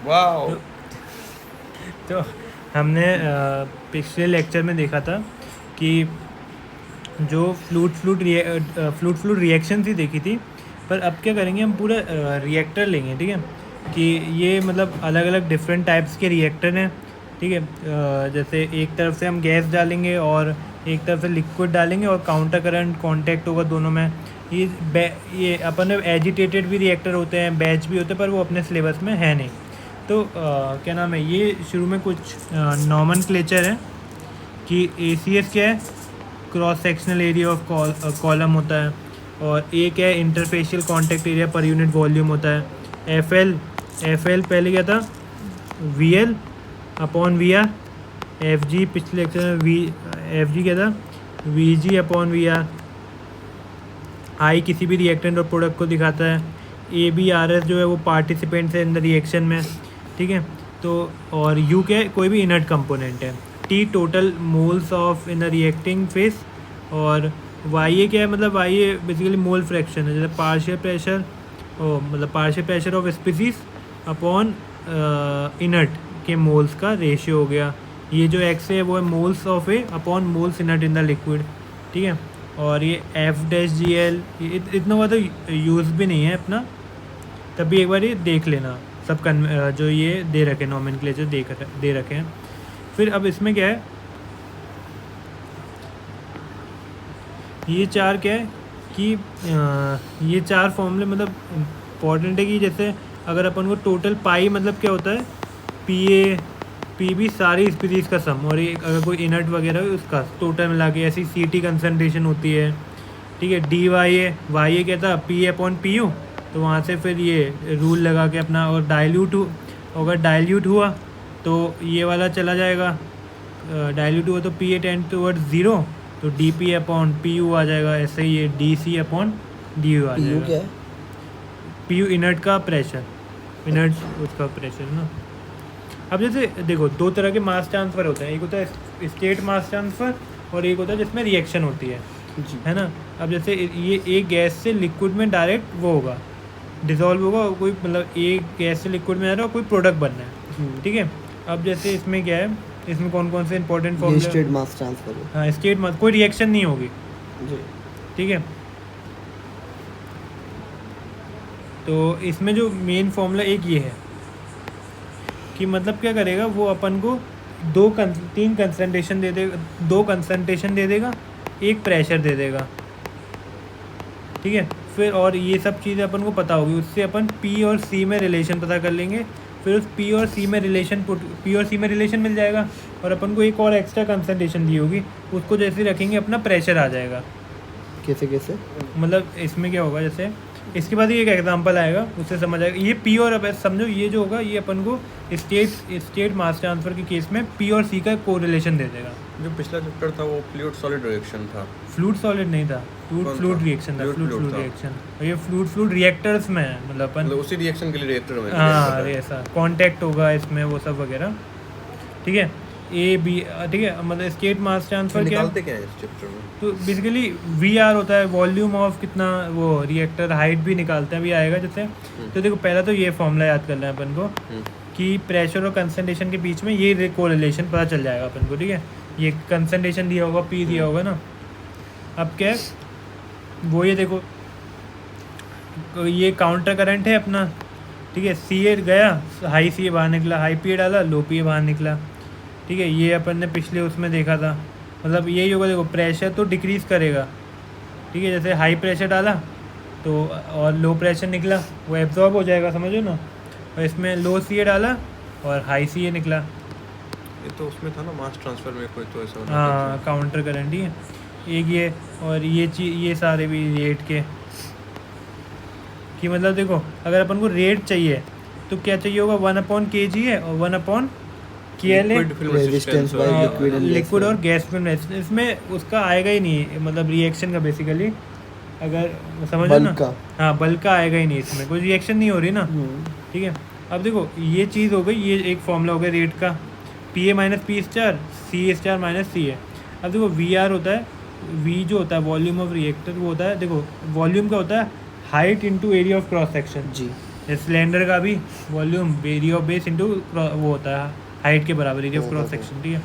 Wow. तो हमने पिछले लेक्चर में देखा था कि जो फ्लूट रिएक्शन थी देखी थी, पर अब क्या करेंगे हम पूरा रिएक्टर लेंगे, ठीक है। कि ये मतलब अलग अलग डिफरेंट टाइप्स के रिएक्टर हैं, ठीक है। जैसे एक तरफ से हम गैस डालेंगे और एक तरफ से लिक्विड डालेंगे और काउंटर करंट कांटेक्ट होगा दोनों में। ये अपन एजिटेटेड भी रिएक्टर होते हैं, बैच भी होते हैं, पर वो अपने सिलेबस में है नहीं। तो क्या नाम है, ये शुरू में कुछ नॉमेनक्लेचर है कि ACS क्या है, cross sectional area of column होता है, और एक है interfacial contact area per unit volume होता है। FL पहले क्या था, VL अपॉन VR। FG पिछले लेक्चर में FG क्या था, VG अपॉन VR। I किसी भी रिएक्टेंट और प्रोडक्ट को दिखाता है। ABRS जो है वो पार्टिसिपेंट्स है इन द रिएक्शन में, ठीक है। तो और U क्या है, कोई भी इनर्ट कंपोनेंट है। T total moles of in the reacting face, और YA क्या है, मतलब YA बेसिकली मोल फ्रैक्शन है, जैसे partial pressure of species upon inert के मोल्स का रेशियो हो गया। ये जो X है वो है moles of A upon moles inert in the liquid, ठीक है। और ये F-GL इतना हुआ तो यूज़ भी नहीं है अपना, तब भी एक बार ये देख लेना सब जो ये दे रखे नॉमेनक्लेचर दे रखे हैं। फिर अब इसमें क्या है, ये चार क्या है कि ये चार फॉर्मूले मतलब इम्पॉर्टेंट है कि जैसे अगर अपन को टोटल पाई मतलब क्या होता है, PB सारी स्पीसीज़ का सम, और एक अगर कोई इनर्ट वगैरह है उसका टोटल मिला के ऐसी CT कंसनट्रेशन होती है, ठीक है। YA क्या था, PA/PU, तो वहाँ से फिर ये रूल लगा के अपना, और अगर डाइल्यूट हुआ तो ये वाला चला जाएगा, डाइल्यूट हुआ तो PA टेंड टुवर्ड्स 0, तो DP/PU आ जाएगा। ऐसे ही ये DC/DU आ जाएगा। क्या है? PU इनर्ट का प्रेशर, इनर्ट उसका प्रेशर ना। अब जैसे देखो दो तरह के मास ट्रांसफ़र होते हैं, एक होता है स्टेट मास ट्रांसफ़र और एक होता है जिसमें रिएक्शन होती है ना। अब जैसे ये एक गैस से लिक्विड में डायरेक्ट वो होगा, डिसॉल्व होगा, कोई मतलब एक गैस से लिक्विड में आ रहा है, कोई प्रोडक्ट बनना है, ठीक है। अब जैसे इसमें क्या है, इसमें कौन कौन से इंपॉर्टेंट फॉर्मूले, स्टेट मास ट्रांसफर। हाँ स्टेट मास, कोई रिएक्शन नहीं होगी, ठीक है। तो इसमें जो मेन फॉर्मूला एक ये है कि मतलब क्या करेगा वो, अपन को 3 कंसंट्रेशन दे देगा, 2 कंसंट्रेशन दे देगा, एक प्रेशर दे देगा, ठीक है। फिर और ये सब चीज़ें अपन को पता होगी, उससे अपन P और C में रिलेशन पता कर लेंगे। फिर उस P और C में रिलेशन मिल जाएगा, और अपन को एक और एक्स्ट्रा कंसंट्रेशन दी होगी, उसको जैसे रखेंगे अपना प्रेशर आ जाएगा। कैसे मतलब इसमें क्या होगा, जैसे इसके बाद ही एक एग्जांपल आएगा, उससे समझ आएगा। ये P और, अब समझो ये जो होगा ये अपन को स्टेट मास ट्रांसफ़र के केस में P और C का कोरिलेशन दे देगा। जो पिछला चैप्टर था वो फ्लूइड सॉलिड रिएक्शन था। फ्लूइड सॉलिड नहीं था, फ्लूइड रिएक्शन था, फ्लूइड रिएक्शन। और ये फ्लूइड रिएक्टर्स में है, मतलब अपन उसी रिएक्शन के लिए रिएक्टर में, हाँ ऐसा कांटेक्ट होगा इसमें वो सब वगैरह, ठीक है। AB, ठीक है, मतलब स्टेट मास ट्रांसफ़र निकालते क्या है इस चैप्टर में? तो बेसिकली VR होता है वॉल्यूम ऑफ कितना, वो रिएक्टर हाइट भी निकालते हैं, अभी आएगा जैसे। तो देखो पहला तो ये फॉर्मूला याद करना है अपन को कि प्रेशर और कंसंट्रेशन के बीच में ये कोरिलेशन पता चल जाएगा अपन को, ठीक है। ये कंसंट्रेशन दिया होगा, P दिया होगा ना। अब क्या है वो, ये देखो ये काउंटर करंट है अपना, ठीक है। CA गया, हाई CA बाहर निकला, हाई PA डाला, लो PA बाहर निकला, ठीक है। ये अपन ने पिछले उसमें देखा था, मतलब यही होगा। देखो प्रेशर तो डिक्रीज़ करेगा, ठीक है, जैसे हाई प्रेशर डाला तो और लो प्रेशर निकला, वो एब्जॉर्ब हो जाएगा, समझो ना। और इसमें लो CA डाला और हाई CA निकला, ये तो उसमें था ना मास ट्रांसफर में कोई तो ऐसा, हाँ काउंटर करंट ही है एक ये। और ये सारे भी रेट के कि मतलब देखो अगर अपन को रेट चाहिए तो क्या चाहिए होगा, 1/kg है और 1/KL है, रेजिस्टेंस बाय लिक्विड और गैस फिल्म रेजिस्टेंस। इसमें उसका आएगा ही नहीं, मतलब रिएक्शन का बेसिकली अगर समझो ना, हाँ बल्क का आएगा ही नहीं, इसमें कोई रिएक्शन नहीं हो रही ना, ठीक है। अब देखो ये चीज़ हो गई, ये एक फॉर्मूला हो गया रेट का, PA minus P star, CA star minus CA। अब देखो VR होता है, V जो होता है वॉल्यूम ऑफ रिएक्टर, वो होता है, देखो वॉल्यूम का होता है height into area of cross section, जी, सिलेंडर का भी volume area of base into वो होता है हाइट के बराबर एरिया ऑफ क्रॉस सेक्शन, ठीक है।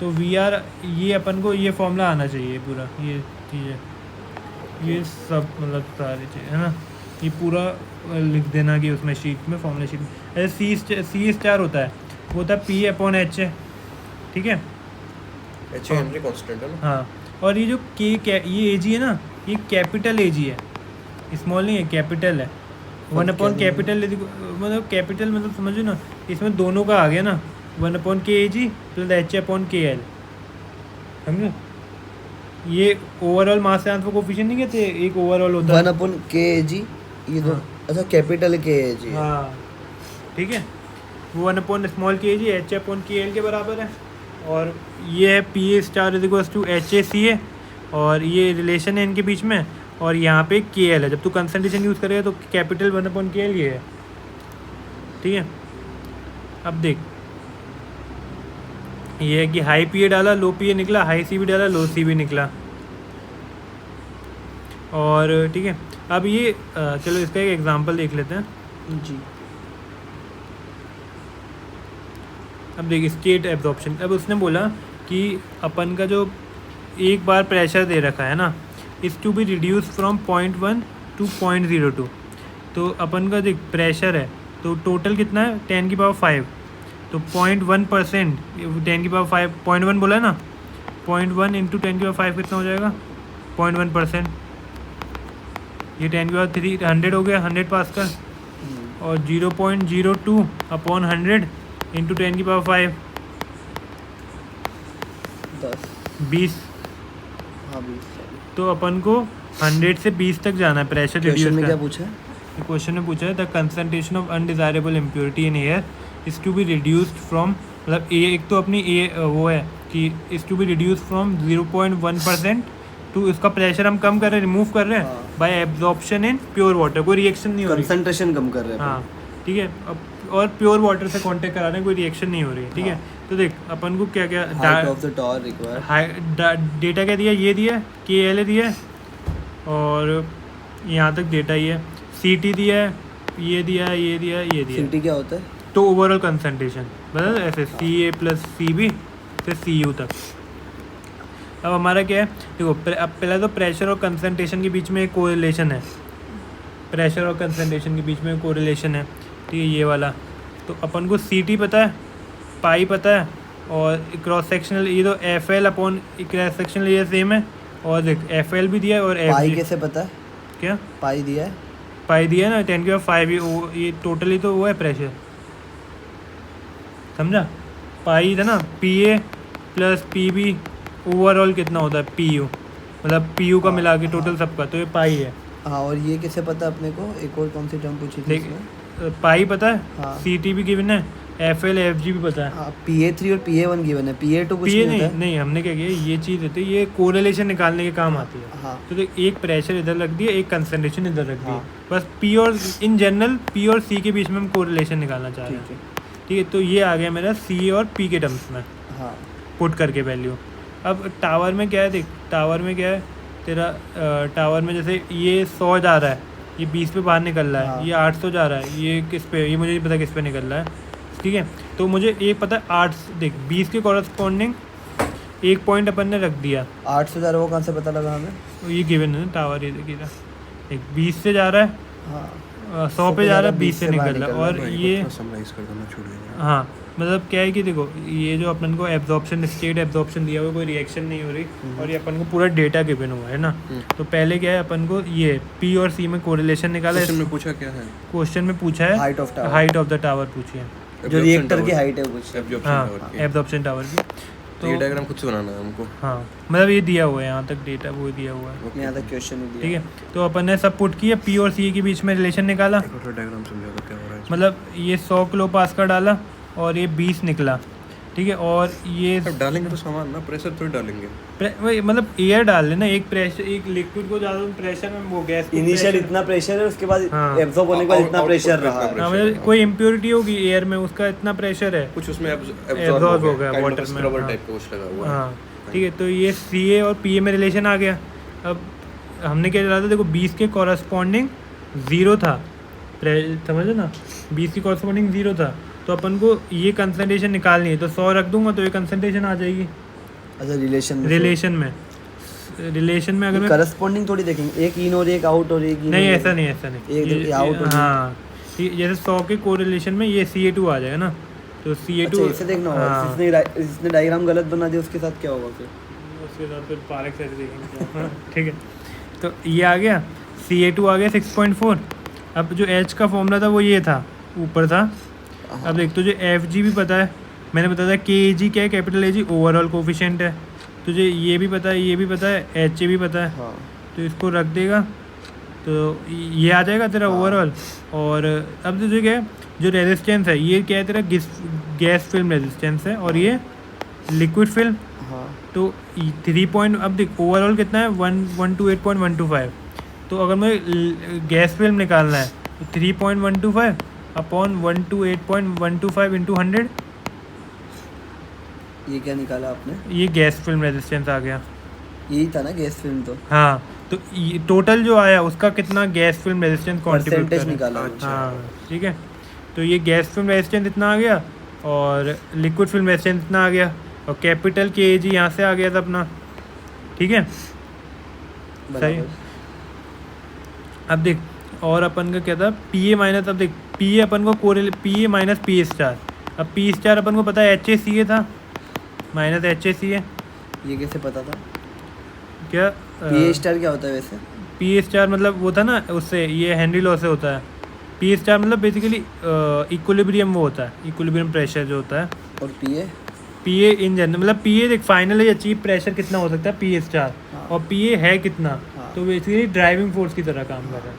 तो वी आर ये अपन को ये फॉर्मूला आना चाहिए पूरा, ये चीज़ें ये सब मतलब सारी चीज़ें है ना, ये पूरा लिख देना कि उसमें शीट में फॉर्मूला शीट में ऐसे सी स्टार होता है, वो होता है पी अपॉन एच है, ठीक है। एच हेनरी कांस्टेंट है ना। हाँ, और ये जो ये एजी है ना, ये कैपिटल एजी है, स्मॉल नहीं है, कैपिटल है। 1 अपॉन कैपिटल मतलब कैपिटल मतलब समझो ना, इसमें दोनों का आ गया ना, 1 अपॉन के एजी plus H upon K L, समझो। ये ओवरऑल मास ट्रांसफर कोफिशिएंट नहीं कहते, एक ओवरऑल होता है 1 अपॉन kg, ये दो अच्छा कैपिटल kg। हाँ, ठीक है। वो 1 upon small K G H upon K L के बराबर है, और ये है P A star is equals to H A C A, और ये रिलेशन है इनके बीच में, और यहाँ पे के एल है। जब तू कंसंट्रेशन यूज़ करेगा तो कैपिटल 1 अपॉन के एल ये है, ठीक है। अब देख, ये है कि हाई पी ए डाला लो पी ए निकला, हाई सी भी डाला लो सी भी निकला, और ठीक है। अब ये चलो इसका एक एग्जांपल देख लेते हैं जी। अब देखिए स्टेट एब्जॉर्प्शन, अब उसने बोला कि अपन का जो एक बार प्रेशर दे रखा है ना, is to be reduce from 0.1 to 0.02। तो अपन का देख प्रेशर है, तो टोटल कितना है 10⁵, तो 0.1% 10⁵, 0.1 बोला है ना, 0.1 इंटू 10⁵ कितना हो जाएगा 0.1%, ये 10⁵ हो गया 100 पास्कल, और 0.02 अपॉन 100 इंटू 10⁵ 20। हाँ 20। तो अपन को 100 से 20 तक जाना है प्रेशर क्वेश्चन रिड्यूस में क्या का। पूछा है? क्वेश्चन में पूछा है the concentration of undesirable impurity in air is to be reduced from, मतलब एक तो अपनी वो है कि is to be reduce from 0.1% to, इसका प्रेशर हम कम कर रहे हैं, रिमूव कर रहे हैं हाँ। Bye absorption in pure water, कोई रिएक्शन नहीं हो रही। कंसंट्रेशन कम कर रहे हैं हाँ, ठीक है। अब और प्योर वाटर से कांटेक्ट करा रहे हैं, कोई रिएक्शन नहीं हो रही है, ठीक है। तो देख अपन को क्या क्या height of the tower required, data क्या दिया, ये दिया के एल दिया है, और यहाँ तक डेटा ही है, सी टी दिया है, ये दिया है, ये दिया है, ये दिया है। सीटी क्या होता है? तो ओवरऑल कंसंट्रेशन मतलब ऐसे सी ए प्लस सी बी से सी यू तक। अब हमारा क्या है, देखो अब पहला तो प्रेशर और कंसंट्रेशन के बीच में एक कोरिलेशन है, प्रेशर और कंसंट्रेशन के बीच में एक कोरिलेशन है, ठीक है, ये वाला। तो अपन को सी टी पता है, पाई पता है, और क्रॉस सेक्शनल ये तो F L upon cross sectional ये सेम है, और देख एफ एल भी दिया है और एफ पाई कैसे पता है? क्या पाई दिया है, पाई दिया है ना 10⁵, ये टोटली तो वो है प्रेशर, समझा। पाई था ना P A plus P B, overall कितना होता है पी यू, मतलब पी यू का मिला के टोटल सबका, तो ये पाई है। हाँ। और ये कैसे पता है अपने को? एक और कौन सी टर्म पूछी थी देख इसमें? पाई पता है, हाँ। सी टी भी गिवन है, एफ एल एफ जी भी पता है। हाँ, PA3 और PA1 गिवन है, PA2 कुछ पी ए नहीं नहीं होता है। नहीं, हमने क्या किया, ये चीज़ होती है, ये कोरिलेशन निकालने के काम आती है। हाँ तो देख एक प्रेशर इधर रख दिया, एक कंसंट्रेशन इधर रख दिया, हाँ। बस पी और इन जनरल पी और सी के बीच में हम कोरिलेशन निकालना चाह रहे ठीक हैं, है। ठीक है। तो ये आ गया मेरा सी और पी के टर्म्स में हाँ पुट करके वैल्यू। अब टावर में क्या है, देख टावर में क्या है तेरा, टावर में जैसे ये 100 जा रहा है, ये 20 पे बाहर निकल रहा है, हाँ। ये 800 जा रहा है, ये किस पे, ये मुझे नहीं पता किस पे निकल रहा है, ठीक है। तो मुझे ये पता है 8 देख 20 के कॉरस्पॉन्डिंग एक पॉइंट अपन ने रख दिया, 800 जा रहा है, वो कहाँ से पता लगा हमें? तो ये गिवन है ना टावर, ये देखिए एक 20 से जा रहा है, हाँ 100 पे जा रहा है, 20 से निकल रहा है, और ये समराइज कर देना छूट गया। हाँ मतलब क्या है कि देखो ये जो अपन को एब्जॉर्प्शन स्टेट एब्जॉर्प्शन दिया हुआ, कोई रिएक्शन नहीं हो रही, और ये अपन को पूरा डेटा गिवन हुआ है ना। तो पहले क्या है अपन को ये पी और सी में कोरिलेशन निकाला है, क्वेश्चन में पूछा क्या है? क्वेश्चन में पूछा है height of tower, height of the tower पूछी है, जो रिएक्टर की हाइट है कुछ। हाँ तो एब्जॉर्प्शन टावर की। ये तो डायग्राम खुद से बनाना है हमको। हाँ मतलब ये दिया हुआ है, यहाँ तक डेटा वो दिया हुआ है, यहाँ तक क्वेश्चन नहीं दिया। ठीक है। तो अपन ने सब पुट किया, पी और सी के बीच में रिलेशन निकाला, एक और डायग्राम समझा दो क्या हो रहा है इसमें। मतलब ये 100 किलो पास्कल डाला और ये 20 निकला, ठीक है। और ये अब डालेंगे तो सामान ना, प्रेशर थोड़ी डालेंगे। वही मतलब एयर डाल लेना, एक प्रेशर एक लिक्विड को ज़्यादा प्रेशर में वो गैस इनिशियल इतना प्रेशर है, उसके बाद हाँ। एब्जॉर्ब होने के बाद इतना आउटपुट प्रेशर इतना रहा है। pressure। हाँ मतलब कोई इम्प्योरिटी होगी एयर में, उसका इतना प्रेशर है, कुछ उसमें Absorb हो गया water में, रबर हाँ। टाइप का कुछ लगा हुआ है। हाँ ठीक है। तो ये सी ए और पी ए में रिलेशन आ गया। अब हमने क्या डाला था, देखो 20 के कॉरस्पॉन्डिंग 0 था, समझो ना, 20 की कॉरस्पॉन्डिंग 0 था, तो अपन को ये कंसंट्रेशन निकालनी है, तो 100 रख दूंगा तो ये कंसंट्रेशन आ जाएगी अच्छा रिलेशन रिलेशन में अगर मैं करस्पॉन्डिंग थोड़ी देखेंगे, एक इन और एक आउट और एक in नहीं और ऐसा नहीं एक आउट और हाँ, जैसे 100 के कोरिलेशन में ये Ca2 आ जाएगा ना, तो Ca2 अच्छा इसे देखना होगा। हाँ, जिसने डायग्राम गलत बना दिया उसके साथ क्या होगा फिर? उसके साथ फिर पारक से देखेंगे ठीक है, तो ये आ गया, Ca2 आ गया 6.4। अब जो H का फॉर्मूला था वो ये था, ऊपर था। अब देख तुझे Fg भी पता है, मैंने बताया था Kg क्या है, कैपिटल Ag ओवरऑल कोफिशिएंट है, तुझे ये भी पता है, ये भी पता है, HA भी पता है, हाँ तो इसको रख देगा तो ये आ जाएगा तेरा ओवरऑल। और अब तुझे क्या है, जो रेजिस्टेंस है ये क्या है तेरा, गैस फिल्म रेजिस्टेंस है, और ये लिक्विड फिल्म। हाँ तो 3 पॉइंट, अब देख ओवरऑल कितना है 128.125, तो अगर मुझे गैस फिल्म निकालना है तो 3.125 अपॉन 128.125 इंटू 100, ये क्या निकाला आपने? ये गैस फिल्म रेजिस्टेंस आ गया। यही था ना गैस फिल्म तो? हाँ, तो टोटल जो आया उसका कितना gas film resistance contribute percentage कर रहा निकाला। है। हाँ ठीक है, तो ये गैस फिल्म रेजिस्टेंस इतना आ गया और लिक्विड फिल्म रेजिस्टेंस इतना आ गया, और कैपिटल Kg यहाँ से आ गया था अपना, ठीक है सही। बराबर। अब देख, और अपन का क्या था Pa माइनस, अब देख Pa अपन को Pa माइनस Pa स्टार, अब P स्टार अपन को पता है HACA था माइनस HACA, ये कैसे पता था? क्या पी स्टार क्या होता है वैसे? P स्टार मतलब वो था ना, उससे ये हेनरी लॉ से होता है। P स्टार मतलब बेसिकली इक्विलिब्रियम वो होता है, इक्विलिब्रियम प्रेशर जो होता है। और पी Pa इन जनरल मतलब Pa देख फाइनली अचीव प्रेशर कितना हो सकता है Pa स्टार, हाँ। और Pa है कितना, हाँ। तो बेसिकली ड्राइविंग फोर्स की तरह काम कर रहा है।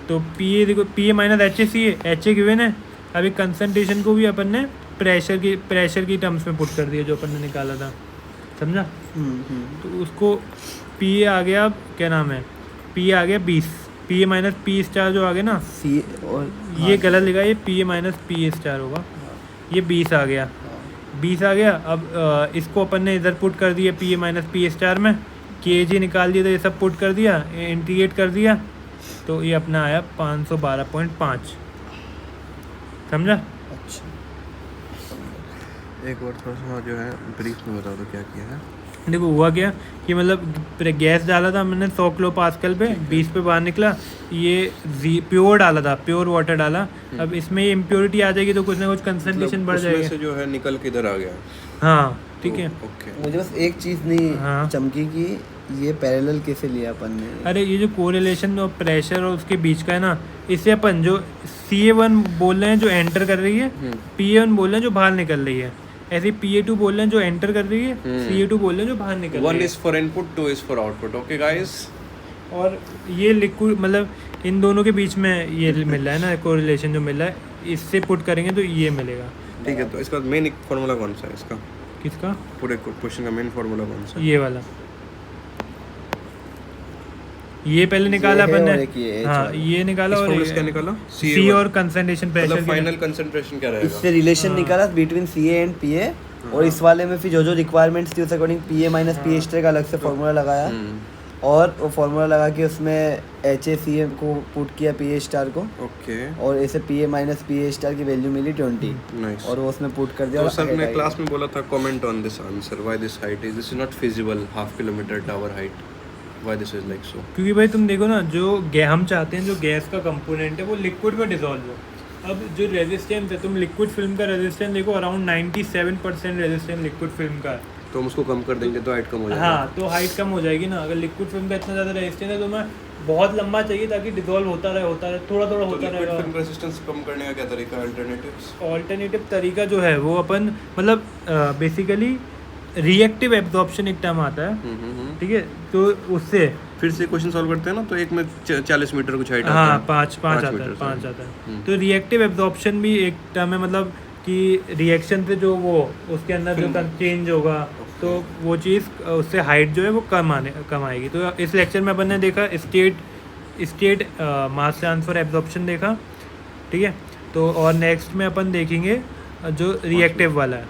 तो Pa देखो Pa minus HACA, HA given है, अभी कंसंट्रेशन को भी अपन ने प्रेशर की टर्म्स में पुट कर दिया जो अपन ने निकाला था, समझा। तो उसको Pa आ गया, अब क्या नाम है, Pa आ गया 20, Pa माइनस P स्टार जो आ गया ना, सी और ये गलत लिखा, ये Pa माइनस Pa स्टार होगा, ये 20 आ गया, 20 आ गया। अब इसको अपन ने इधर पुट कर दिया Pa माइनस Pa स्टार में, Kg निकाल दिया, तो ये सब पुट कर दिया, इंटीग्रेट कर दिया, तो ये अपना आया 512.5, समझा। अच्छा एक बार थोड़ा सा जो है ब्रीफ में बता दो क्या किया है। देखो हुआ क्या कि मतलब गैस डाला था मैंने 100 किलो पास्कल पे, 20 पे बाहर निकला, ये प्योर डाला था, प्योर वाटर डाला। अब इसमें ये इम्प्योरिटी आ जाएगी तो कुछ ना कुछ कंसंट्रेशन बढ़ उसमें जाएगा। से जो है निकल के इधर आ गया। हाँ ठीक है। ओके, मुझे बस एक चीज़ नहीं हाँ। चमकी कि ये पैरेलल कैसे लिया अपन ने? अरे ये जो कोरिलेशन और प्रेशर और उसके बीच का है ना, इससे अपन जो CA1 बोल रहे हैं जो एंटर कर रही है, PA1 बोल रहे हैं जो बाहर निकल रही है, ऐसे PA2 बोल रहे हैं जो एंटर कर रही है, CA2 बोल रहे हैं जो बाहर निकल रही है। 1 is for input, 2 is for output. Okay guys? और ये लिक्विड मतलब इन दोनों के बीच में ये मिल रहा है ना कोरिलेशन जो मिल रहा है, इससे पुट करेंगे तो ये मिलेगा। ठीक है, तो इसका मेन फार्मूला कौन सा है इसका? किसका? पूरे क्वेश्चन का मेन फार्मूला कौन सा है? ये वाला, ये पहले निकाला ये है अपन और ने, एक ये H हाँ वाला। ये निकाला, इस और formula से क्या निकाला? C और कंसंट्रेशन मतलब प्रेशर फाइनल कंसंट्रेशन क्या रहेगा? इससे रिलेशन निकाला बिटवीन CA एंड PA, और इस वाले में फिर जो रिक्वायरमेंट्स थी उस according PA minus PA star का अलग से फार्मूला लगाया, और वो फार्मूला लगा के उसमें HACA को पुट किया PA स्टार को, ओके, और ऐसे PA माइनस PA स्टार की वैल्यू मिली 20, नाइस। और वो उसमें पुट कर दिया। तो और सर ने height क्लास में बोला था comment on this answer, why this height is this is not feasible, half kilometre tower height, why this is like so? क्योंकि भाई तुम देखो ना, जो हम चाहते हैं जो गैस का कंपोनेंट है वो लिक्विड में डिसॉल्व हो। अब जो रेजिस्टेंस है, तुम लिक्विड फिल्म का रेजिस्टेंस देखो, अराउंड 97% रेजिस्टेंस लिक्विड फिल्म का है। तो हम उसको कम कर देंगे तो हाइट कम हो जाएगा। हाँ, तो हाइट कम हो जाएगी ना। अगर लिक्विड फिल्म का इतना ज़्यादा रेजिस्टेंस है तो मैं बहुत लंबा चाहिए ताकि डिसॉल्व होता रहे थोड़ा तो होता लिक्विड रहेगा। फिल्म रेजिस्टेंस कम करने का क्या तरीका है? अल्टरनेटिव्स? ऑल्टरनेटिव तरीका जो है वो अपन मतलब बेसिकली रिएक्टिव एब्जॉर्प्शन एक टर्म आता है, ठीक है, तो उससे फिर से क्वेश्चन सॉल्व करते हैं ना, तो एक में 40 मीटर कुछ हाइट हाँ आता है। 5 आता है, 5 आता है। तो रिएक्टिव एब्जॉर्प्शन भी एक टर्म है, मतलब कि रिएक्शन से जो वो उसके अंदर जो चेंज होगा तो वो चीज़ उससे हाइट जो है वो कम आएगी। तो इस लेक्चर में अपन ने देखा स्टेट मास ट्रांसफर एब्जॉर्प्शन देखा, ठीक है। तो और नेक्स्ट में अपन देखेंगे जो रिएक्टिव वाला है,